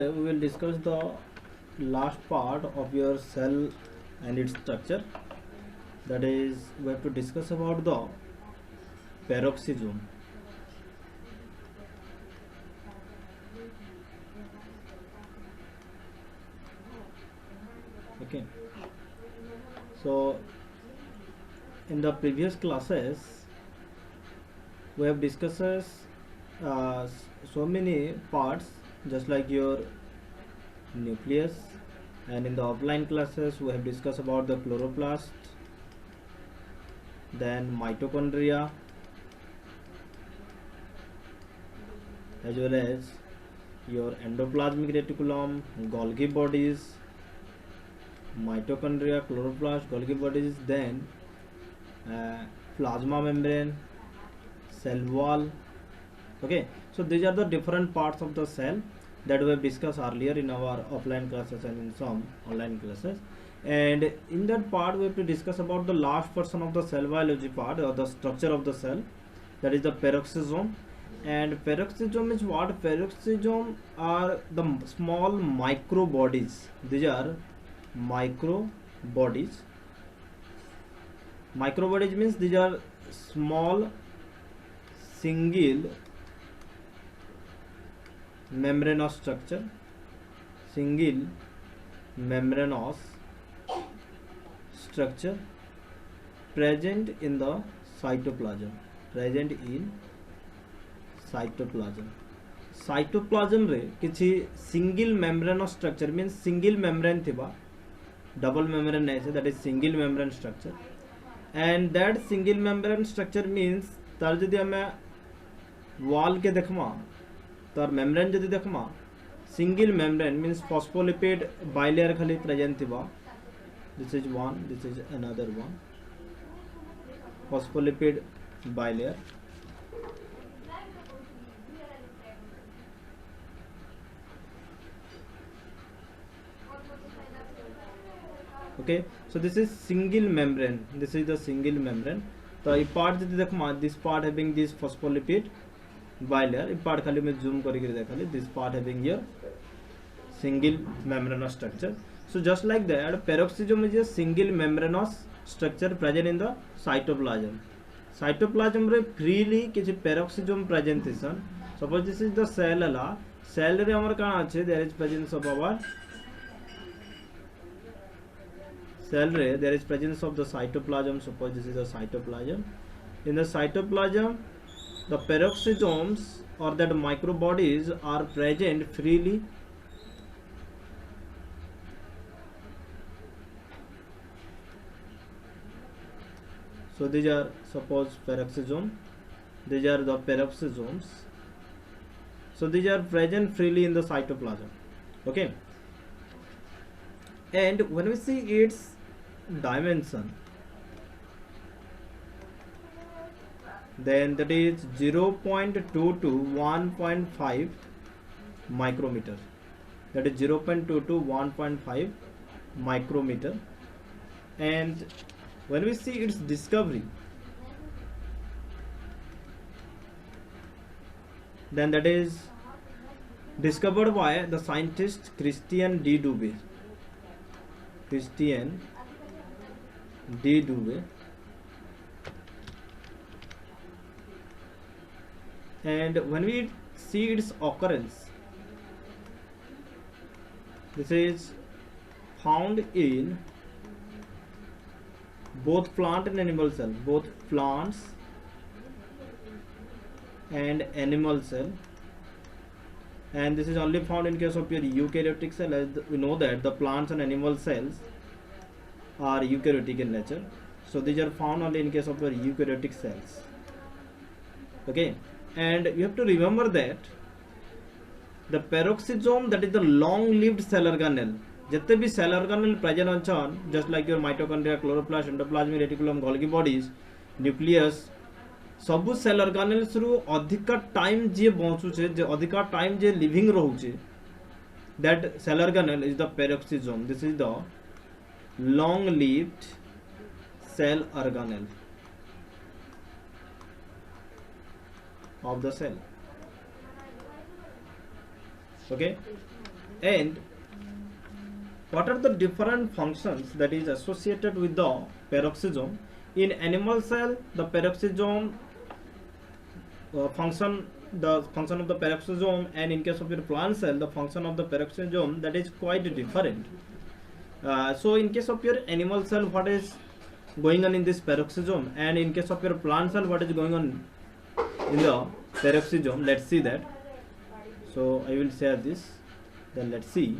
We will discuss the last part of your cell and its structure. That is, we have to discuss about the peroxisome. Okay. So, in the previous classes, we have discussed so many parts, just like your nucleus, and in the offline classes we have discussed about the chloroplast, then mitochondria, as well as your endoplasmic reticulum, Golgi bodies, mitochondria, chloroplast, Golgi bodies, then plasma membrane, cell wall. Okay, so these are the different parts of the cell that we have discussed earlier in our offline classes and in some online classes. And in that part we have to discuss about the last portion of the cell biology part, or the structure of the cell, that is the peroxisome. And peroxisome is what? Peroxisome are the small microbodies. These are microbodies. Microbodies means these are small single membranous structure, single membranous structure present in the cytoplasm, present in cytoplasm. Cytoplasm रे किसी single membranous structure means single membrane थिबा, double membrane नहीं से, that is single membrane structure. And that single membrane structure means तार जदि हमें wall के देखमा, तार membrane जदि देखमा, single membrane means phospholipid bilayer खाली present थिबा. This is one, this is another one. Phospholipid bilayer. Okay, so this is single membrane. This is the single membrane. So ये part जब देखो, this part having this phospholipid bilayer. ये part खाली मैं zoom करके देखा ले. This part having here single membranous structure. So just like that, peroxisome is a single membranous structure present in the cytoplasm. Cytoplasm रे freely किसी peroxisome present is. Suppose this is the cell La. Cell रे हमारे कहाँ अच्छे? There is presence of our cell ray, there is presence of the cytoplasm. Suppose this is the cytoplasm. In the cytoplasm, the peroxisomes or that microbodies are present freely. So these are, suppose peroxisome, these are the peroxisomes. So these are present freely in the cytoplasm. Okay, and when we see its dimension, then that is 0.2 to 1.5 micrometer. That is 0.2 to 1.5 micrometer. And when we see its discovery, then that is discovered by the scientist Christian D. Dubé. Christian D. Dubé. And when we see its occurrence, this is found in both plant and animal cell, both plants and animal cell. And this is only found in case of your eukaryotic cell, as we know that the plants and animal cells are eukaryotic in nature. So these are found only in case of your eukaryotic cells. Okay, and you have to remember that the peroxisome, that is the long-lived cell organelle. जितने भी cell organelle present on, just like your mitochondria, chloroplast, endoplasmic reticulum, Golgi bodies, nucleus, सबू cell organelles रु अधिका time जे बचुचे, जे अधिका time जे लिविंग रहउचे, that cell organelle is the peroxisome. This is the long lived cell organelle of the cell. Okay, And what are the different functions that is associated with the peroxisome? In animal cell, the peroxisome function, the function of the peroxisome, and in case of your plant cell, the function of the peroxisome, that is quite different. So in case of your animal cell, what is going on in this peroxisome, and in case of your plant cell, what is going on in the peroxisome? Let's see that. So I will share this. Then let's see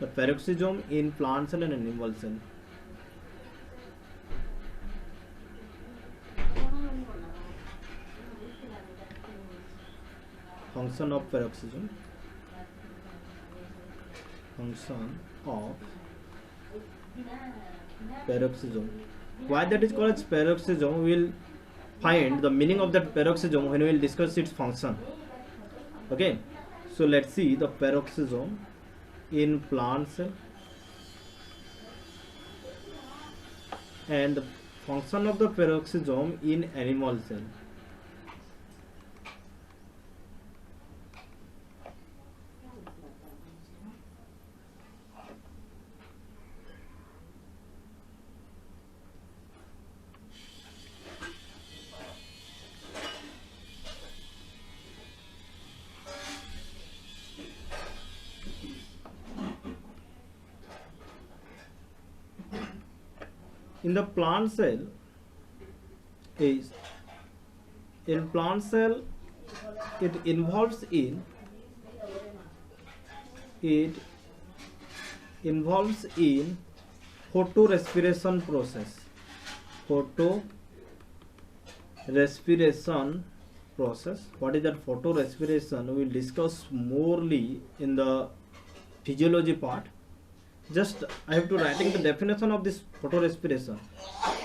the peroxisome in plant cell and animal cell. Function of peroxisome. Function of peroxisome. Why that is called as peroxisome? We will find the meaning of that peroxisome when we will discuss its function. Okay. So let's see the peroxisome in plant cell and the function of the peroxisome in animal cell. In the plant cell, it involves in photorespiration process. Photorespiration process. What is that photorespiration? We will discuss morely in the physiology part. Just I have to writing the definition of this photorespiration.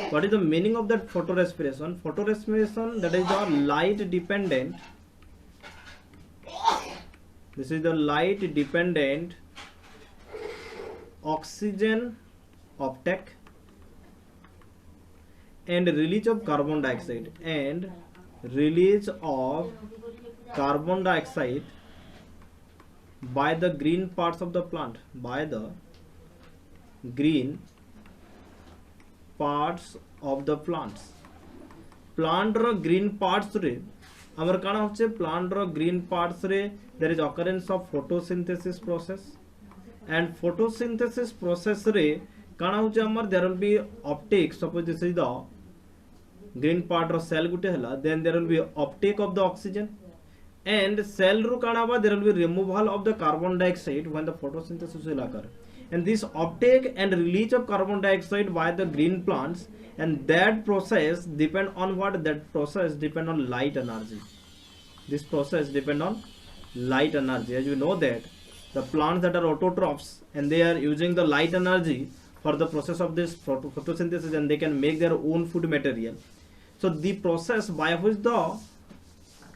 What is the meaning of that photorespiration? Photorespiration, that is the light dependent. This is the light dependent oxygen uptake and release of carbon dioxide by the green parts of the plant, green parts of the plants. Plant ro green parts re amar kana hoche, plant ro green parts re there is occurrence of photosynthesis process, and photosynthesis process re kana hoche amar there will be uptake. Suppose this is the green part ro cell gute hela, then there will be uptake of the oxygen, and cell ru kana ba there will be removal of the carbon dioxide when the photosynthesis will occur. And this uptake and release of carbon dioxide by the green plants, and that process depend on what? That process depend on light energy. This process depend on light energy. As you know that the plants that are autotrophs, and they are using the light energy for the process of this photosynthesis, and they can make their own food material. So the process by which the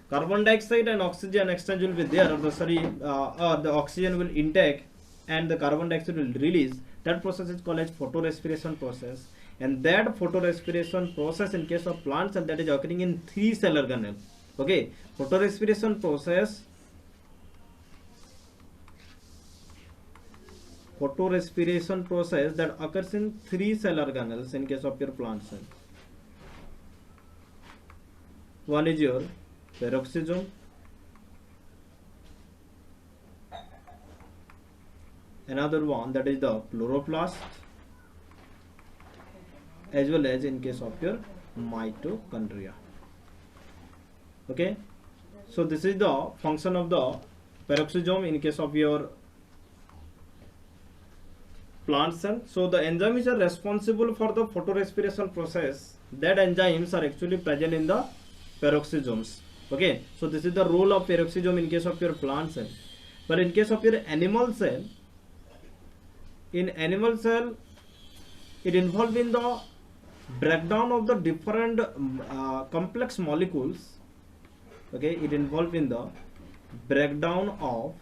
carbon dioxide and oxygen exchange will be there, or the oxygen will intake and the carbon dioxide will release, that process is called as photorespiration process. And that photorespiration process in case of plants, and that is occurring in 3 cell organelle. Okay, photorespiration process that occurs in 3 cell organelles in case of your plant cell. One is your peroxisome, another one that is the chloroplast, as well as in case of your mitochondria. Okay, so this is the function of the peroxisome in case of your plant cell. So the enzymes are responsible for the photorespiration process. That enzymes are actually present in the peroxisomes. Okay, so this is the role of peroxisome in case of your plant cell. But in case of your animal cell, in animal cell, it involves in the breakdown of the different complex molecules. Okay, it involves in the breakdown of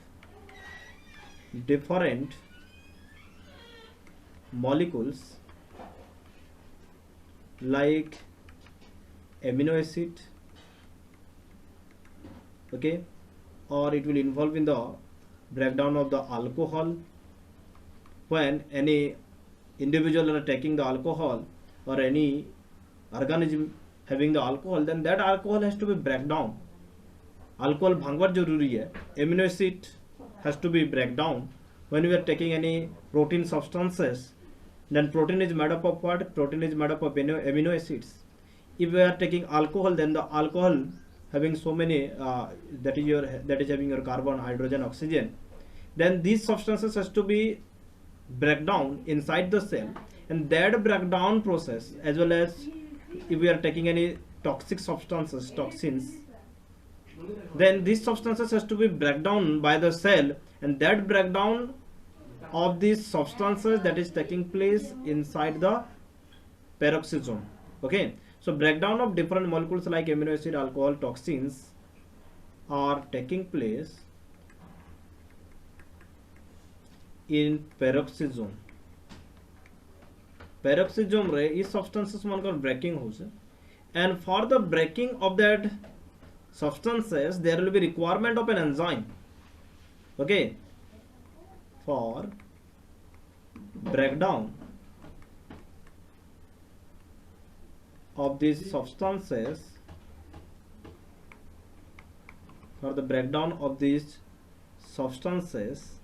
different molecules like amino acid. Okay, or it will involve in the breakdown of the alcohol. When any individual are taking the alcohol or any organism having the alcohol, then that alcohol has to be break down. Alcohol bhangwar jaruri hai. Amino acid has to be break down. When we are taking any protein substances, then protein is made up of what? Protein is made up of amino acids. If we are taking alcohol, then the alcohol having so many that is having your carbon, hydrogen, oxygen, then these substances has to be break down inside the cell, and that breakdown process, as well as if we are taking any toxic substances, toxins, then these substances has to be break down by the cell, and that breakdown of these substances that is taking place inside the peroxisome. Okay, so breakdown of different molecules like amino acid, alcohol, toxins are taking place in peroxisome. Peroxisome रे इस substances मानकर breaking होसे, and for the breaking of that substances there will be requirement of an enzyme. Okay, for breakdown of these substances, for the breakdown of these substances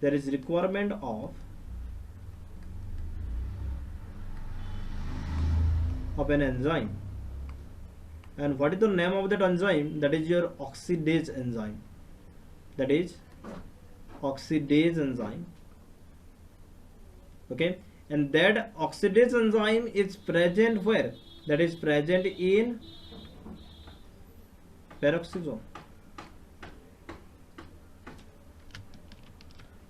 there is requirement of an enzyme. And what is the name of that enzyme? That is your oxidase enzyme. That is oxidase enzyme. Okay, and that oxidase enzyme is present where? That is present in peroxisome.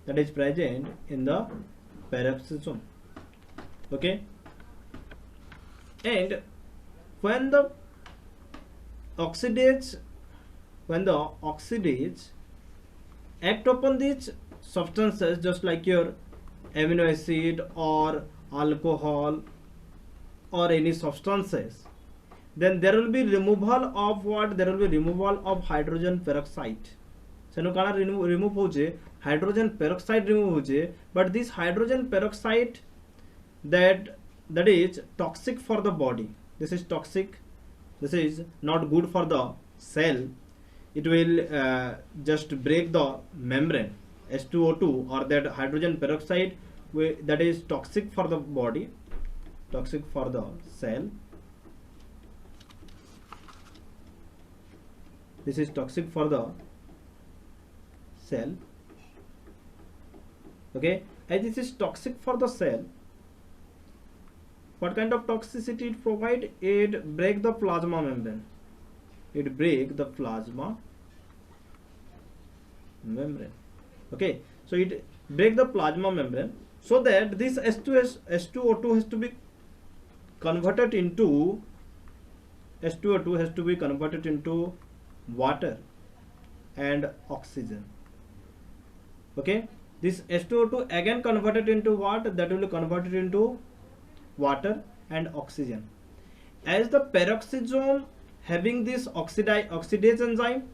That is present in the peroxisome. Okay, and when the oxidase act upon these substances, just like your amino acid or alcohol or any substances, then there will be removal of what? There will be removal of hydrogen peroxide. सेनो काना remove होचे, hydrogen peroxide remove होचे, but this hydrogen peroxide that is toxic for the body. This is toxic. This is not good for the cell. It will just break the membrane, H2O2 or that hydrogen peroxide, that is toxic for the body, toxic for the cell. This is toxic for the cell. Okay, as this is toxic for the cell, what kind of toxicity it provide? It break the plasma membrane. It break the plasma membrane. Okay, so it break the plasma membrane, so that this H2O2 has to be converted into H2O2 has to be converted into water and oxygen. Okay, this H2O2 again converted into what? That will be converted into water and oxygen. As the peroxisome having this oxidase enzyme,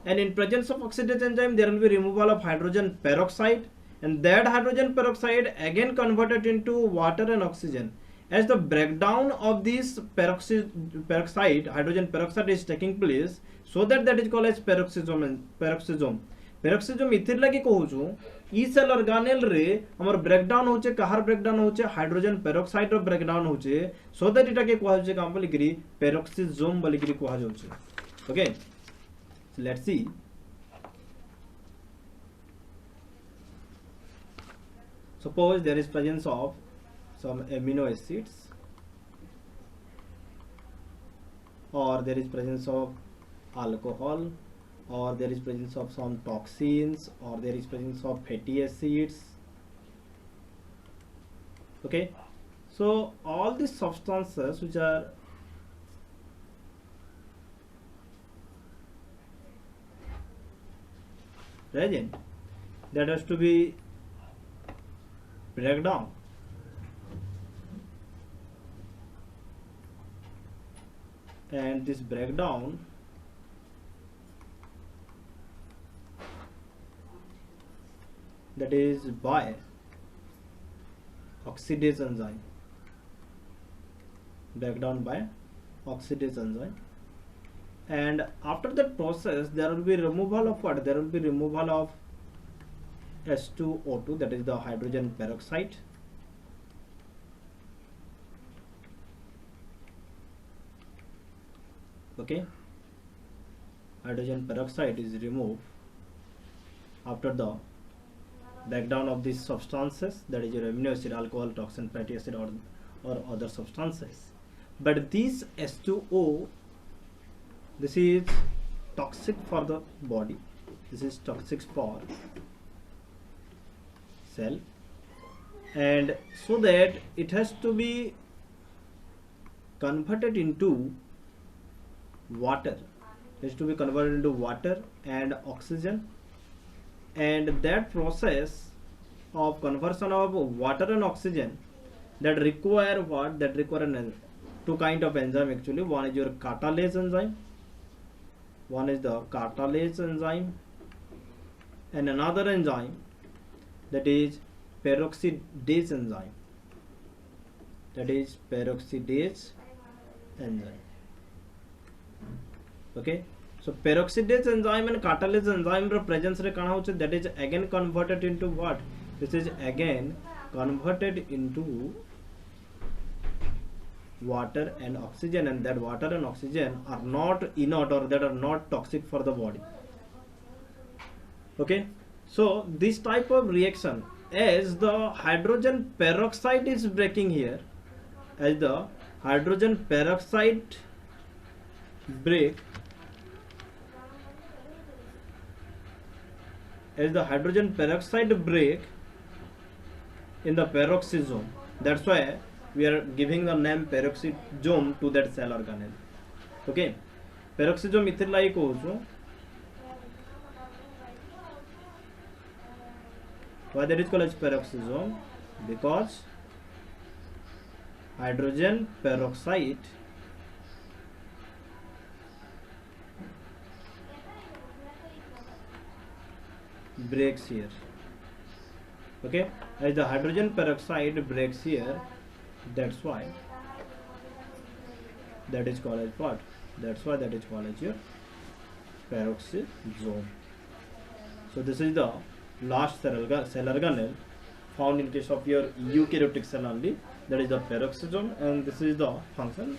and in presence of oxidase enzyme there will be removal of hydrogen peroxide, and that hydrogen peroxide again converted into water and oxygen. As the breakdown of this peroxide, hydrogen peroxide is taking place, so that is called as peroxisome. Peroxisome इथिर लगी कहूँ E cell organelle रे हमर breakdown होचे, कहार breakdown होचे? Hydrogen peroxide रो breakdown होचे, so that इटा के कहै छै काम बोलिकरी पेरोक्सिसोम बोलिकरी कहै छै. Okay, so let's see. Suppose there is presence of some amino acids, or there is presence of alcohol, or there is presence of some toxins, or there is presence of fatty acids. Okay, so all these substances which are present, that has to be break down. And this breakdown that is by oxidase enzyme, breakdown by oxidase enzyme. And after that process there will be removal of what? There will be removal of H2O2, that is the hydrogen peroxide. Okay, hydrogen peroxide is removed after the breakdown of these substances, that is your amino acid, alcohol, toxin, fatty acid, or other substances. But this H2O, this is toxic for the body, this is toxic for cell, and so that it has to be converted into water, and oxygen. And that process of conversion of water and oxygen, that require what? That require two kind of enzyme actually. One is your catalase enzyme, one is the catalase enzyme, and another enzyme that is peroxidase enzyme, that is peroxidase enzyme. Okay, so peroxidase enzyme and catalase enzyme presence re kana hoche, that is again converted into what? This is again converted into water and oxygen, and that water and oxygen are not inert, or that are not toxic for the body. Okay, so this type of reaction, as the hydrogen peroxide is breaking here, as the hydrogen peroxide break, in the peroxisome, that's why we are giving the name peroxisome to that cell organelle. Okay, peroxisome ithir lai kohuchu, why that is called as peroxisome? Because hydrogen peroxide breaks here. Okay, as the hydrogen peroxide breaks here, that's why that is called as what? That's why that is called as your peroxisome. So this is the last cell organelle found in case of your eukaryotic cell only, that is the peroxisome, and this is the function.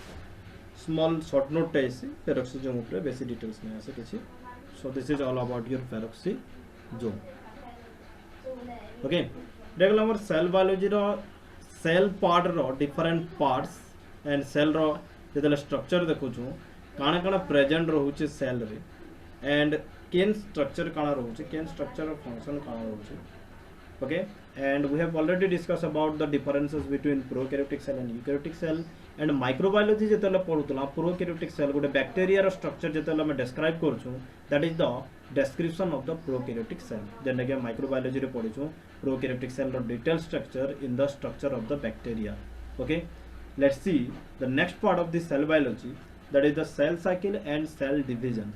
Small short note is peroxisome upre basic details nahi ase kichi. So this is all about your peroxisome. Okay, देखो हमर cell biology row cell part row different parts and cell row जेतले structure देखु छु काना काना present रहउचे cell रे, and cane structure काना रहउचे, केन structure और function काना रहउचे. Okay, and we have already discussed about the differences between prokaryotic cell and eukaryotic cell. And microbiology जेतले पढुतला prokaryotic cell गोटे bacteria रो structure जेतले हम describe करछु, that is the description of the prokaryotic cell. जेने के microbiology रे पढिछु prokaryotic cell row detailed structure in the structure of the bacteria. Okay, let's see the next part of the cell biology, that is the cell cycle and cell division.